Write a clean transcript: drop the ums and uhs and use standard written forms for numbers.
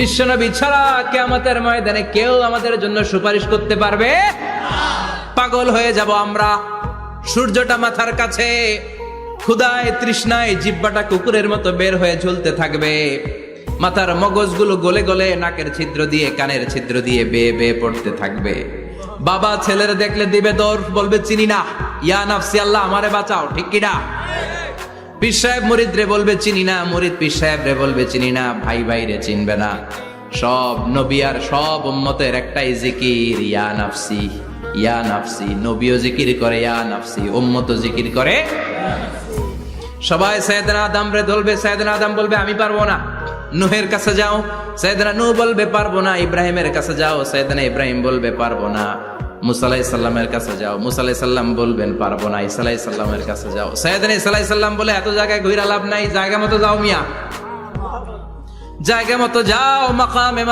বিশ্বনবী ছাড়া কিয়ামতের ময়দানে কেউ আমাদের জন্য সুপারিশ করতে পারবে পাগল হয়ে যাব আমরা। সূর্যটা মাথার কাছে, ক্ষুধায় তৃষ্ণায় জিহ্বাটা কুকুরের মতো বের হয়ে ঝুলতে থাকবে, মাথার মগজগুলো গলে গলে নাকের ছিদ্র দিয়ে কানের ছিদ্র দিয়ে বেয়ে বেয়ে পড়তে থাকবে। বাবা ছেলের দেখলে দিবে দৌড়, বলবে চিনি না, ইয়া নাফসি আল্লাহ আমারে বাঁচাও, ঠিক কিনা? পীর সাহেব মুরিদ রে বলবে চিনি না, মুরিদ পীর সাহেব রে বলবে চিনি না, ভাই ভাই রে চিনবে না। সব নবী আর সব উম্মতের একটাই জিকির, ইয়া নাফসি ইয়া নাফসি। নবীও জিকির করে ইয়া নাফসি, উম্মতও জিকির করে। সবাই সাইয়েদনা আদম রে বলবে, সাইয়েদনা আদম বলবে আমি পারবো না। নূহের কাছে যাও, সাইয়েদনা নূহ বলবে পারবো না। ইব্রাহিমের কাছে যাও, সাইয়েদনা ইব্রাহিম বলবে পারবো না। মুসা আলাইহিস সালামের কাছে যাও, মুসা আলাইহিস সালাম বলবেন পারবো না। ঈসা আলাইহিস সালামের কাছে যাও, সাইয়েদনা ঈসা আলাইহিস সালাম বলে এত জায়গায় ঘুরে লাভ নাই, জায়গা মতো যাও মিয়া, জায়গা মতো যাও। মাকামে